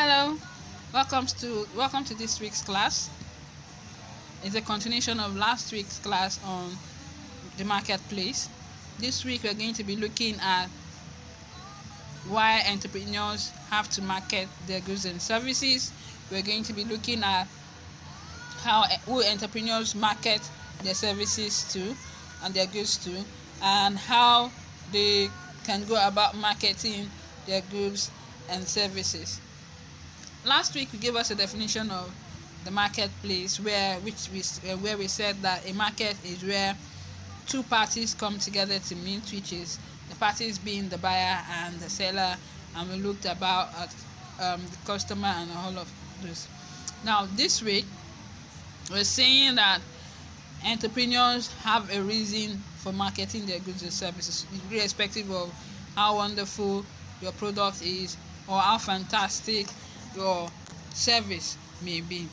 Hello, welcome to this week's class. It's a continuation of last week's class on the marketplace. This week we're going to be looking at why entrepreneurs have to market their goods and services. We're going to be looking at who entrepreneurs market their services to and their goods to, and how they can go about marketing their goods and services. Last week we gave us a definition of the marketplace where we said that a market is where two parties come together to meet, which is the parties being the buyer and the seller, and we looked about at the customer and all of this. Now this week we're saying that entrepreneurs have a reason for marketing their goods and services, irrespective of how wonderful your product is or how fantastic your service may be.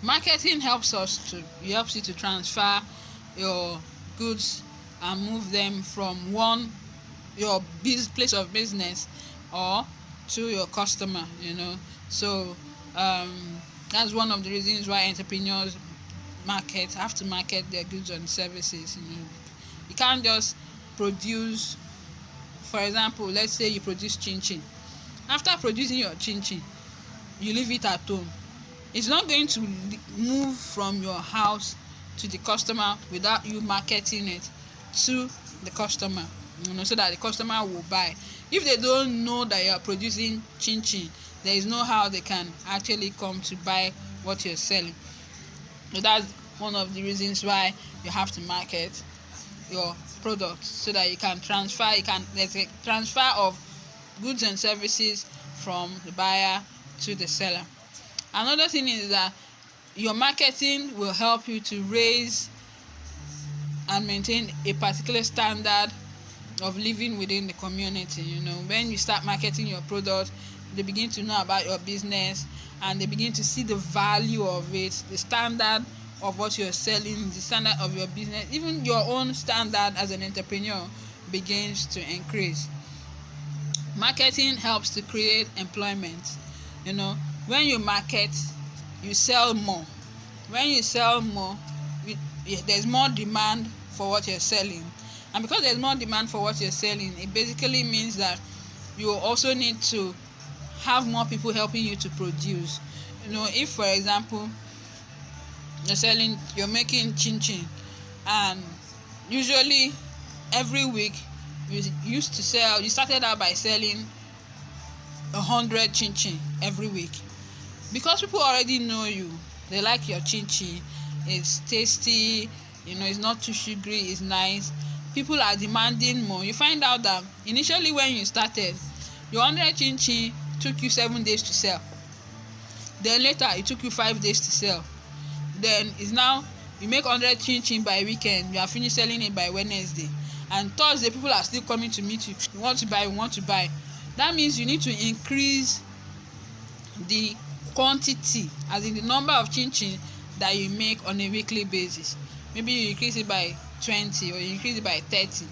Marketing helps you to transfer your goods and move them from your place of business or to your customer. So that's one of the reasons why entrepreneurs have to market their goods and services. You can't just produce. For example, let's say you produce chin-chin. After producing your chin-chin, you leave it at home. It's not going to move from your house to the customer without you marketing it to the customer, so that the customer will buy. If they don't know that you are producing chin-chin, there is no how they can actually come to buy what you're selling. So that's one of the reasons why you have to market your product, so that you can transfer. There's a transfer of goods and services from the buyer to the seller. Another thing is that your marketing will help you to raise and maintain a particular standard of living within the community. When you start marketing your product, they begin to know about your business and they begin to see the value of it, the standard of what you're selling, the standard of your business, even your own standard as an entrepreneur begins to increase. Marketing helps to create employment. When you market, you sell more. When you sell more, there's more demand for what you're selling. And because there's more demand for what you're selling, it basically means that you also need to have more people helping you to produce. If, for example, you're making chin-chin, and usually every week you started out by selling 100 chin-chin every week. Because people already know you, they like your chin-chin, it's tasty, it's not too sugary, it's nice. People are demanding more. You find out that initially when you started, your 100 chin-chin took you 7 days to sell. Then later it took you 5 days to sell. Then it's now you make 100 chin-chin by weekend, you are finished selling it by Wednesday, and Thursday people are still coming to meet you. We want to buy. That means you need to increase the quantity, as in the number of chin-chin that you make on a weekly basis. Maybe you increase it by 20 or you increase it by 30.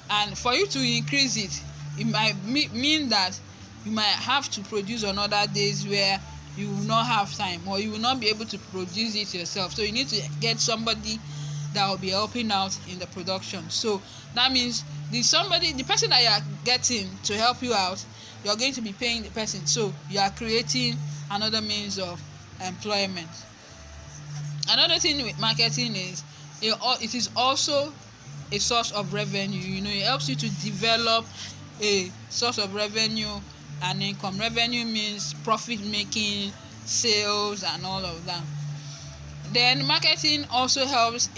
And for you to increase it might mean that you might have to produce on other days where you will not have time, or you will not be able to produce it yourself. So you need to get somebody that will be helping out in the production. So that means the person that you are getting to help you out, you're going to be paying the person. So you are creating another means of employment. Another thing with marketing is it is also a source of revenue. It helps you to develop a source of revenue and income. Revenue means profit making, sales, and all of that. Then marketing also serves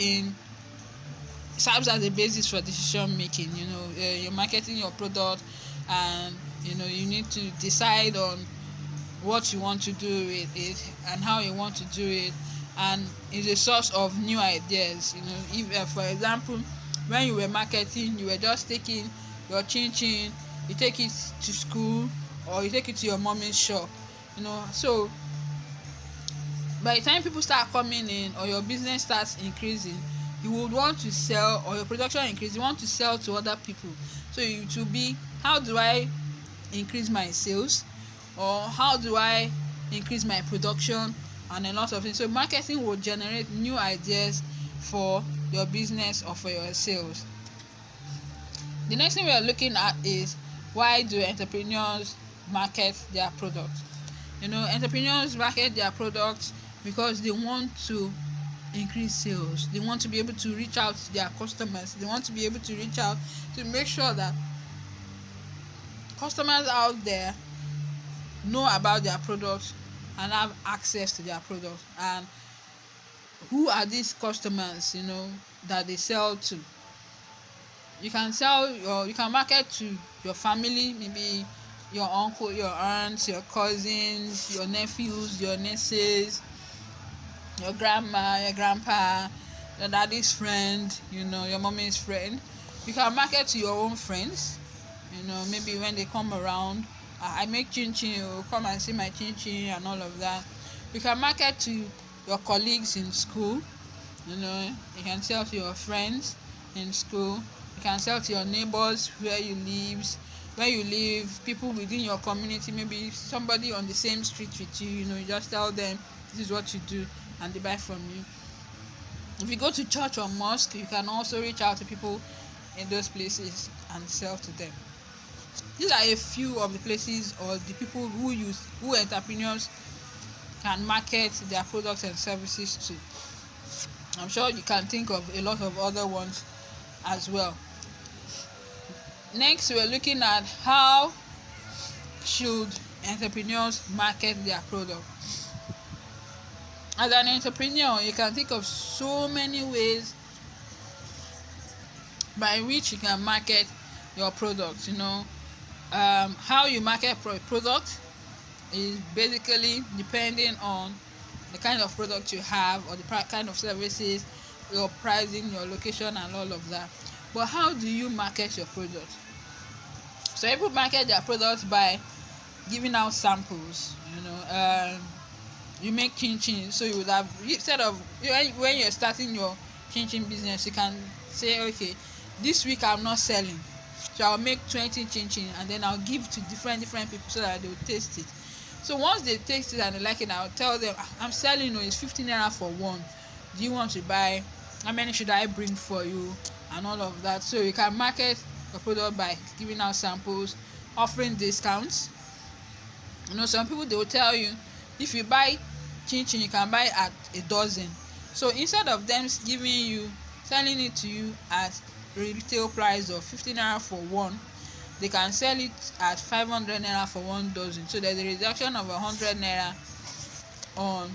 as a basis for decision making. You're marketing your product, and you need to decide on what you want to do with it and how you want to do it, and it's a source of new ideas. If for example, when you were marketing, you were just taking your chin-chin, you take it to school or you take it to your mommy's shop, so by the time people start coming in or your business starts increasing, you would want to sell, or your production increase, you want to sell to other people. So it will be, how do I increase my sales, or how do I increase my production, and a lot of things. So marketing will generate new ideas for your business or for your sales. The next thing we are looking at is, why do entrepreneurs market their products? Entrepreneurs market their products because they want to increase sales. They want to be able to reach out to their customers. They want to be able to reach out to make sure that customers out there know about their products and have access to their products. And who are these customers that they sell to? You can market to your family, maybe your uncle, your aunts, your cousins, your nephews, your nieces, your grandma, your grandpa, your daddy's friend, your mommy's friend. You can market to your own friends, maybe when they come around. I make chin chin, come and see my chin chin and all of that. You can market to your colleagues in school. You can sell to your friends in school. You can sell to your neighbors where you live, people within your community, maybe somebody on the same street with you. You just tell them this is what you do and they buy from you. If you go to church or mosque, you can also reach out to people in those places and sell to them. These are a few of the places or the people who entrepreneurs can market their products and services to. I'm sure you can think of a lot of other ones as well. Next, we're looking at, how should entrepreneurs market their product? As an entrepreneur, you can think of so many ways by which you can market your product. How you market product is basically depending on the kind of product you have, or the kind of services, your pricing, your location, and all of that. But how do you market your product? So people market their products by giving out samples. You make chin chin, so you would have, instead of when you're starting your chin chin business, you can say, okay, this week I'm not selling, so I'll make 20 chin chin and then I'll give to different people so that they will taste it. So once they taste it and they like it, I'll tell them, I'm selling, it's 15 naira for one. Do you want to buy? How many should I bring for you? And all of that. So you can market your product by giving out samples, offering discounts. Some people, they will tell you, if you buy chin chin, you can buy at a dozen. So instead of them selling it to you at retail price of 15 naira for one, they can sell it at 500 naira for one dozen. So there's a reduction of 100 naira on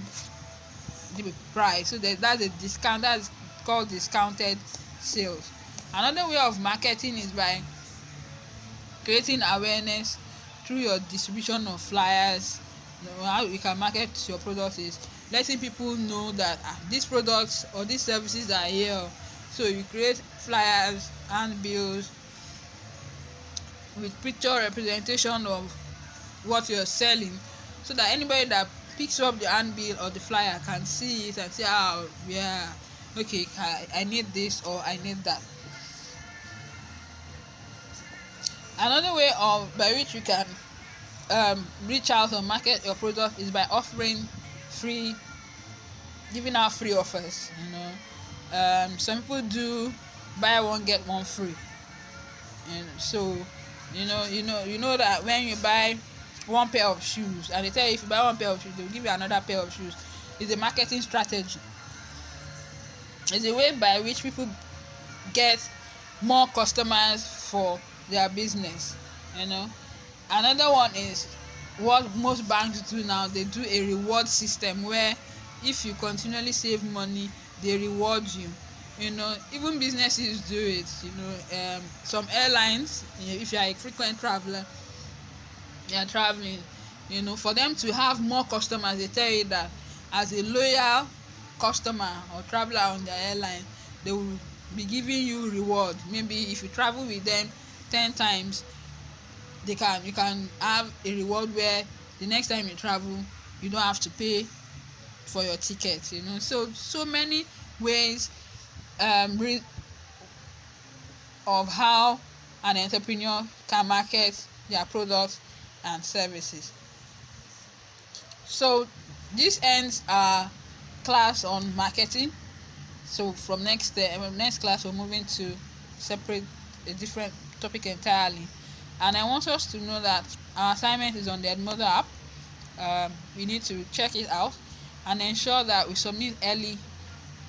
the price. So that's a discount. That's called discounted sales. Another way of marketing is by creating awareness through your distribution of flyers. How you can market your products is letting people know that these products or these services are here. So you create flyers and bills with picture representation of what you're selling, so that anybody that picks up the handbill or the flyer can see it and say, okay, I need this or I need that. Another way by which you can reach out or market your product is by giving out free offers. Some people do buy one get one free, and so you know that when you buy one pair of shoes, and they tell you if you buy one pair of shoes, they'll give you another pair of shoes. It's a marketing strategy. It's a way by which people get more customers for their business. Another one is what most banks do now. They do a reward system where if you continually save money, they reward you. Even businesses do it. Some airlines, if you are a frequent traveler, you are traveling, for them to have more customers, they tell you that as a loyal customer or traveler on their airline, they will be giving you reward. Maybe if you travel with them 10 times, you can have a reward where the next time you travel, you don't have to pay for your ticket. So many ways of how an entrepreneur can market their products and services. So this ends our class on marketing. So from next class we're moving to separate a different topic entirely, and I want us to know that our assignment is on the Edmodo app. We need to check it out and ensure that we submit early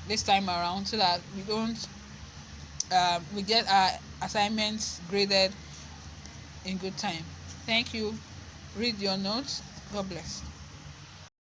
this time around so that we don't we get our assignments graded in good time. Thank you. Read your notes. God bless.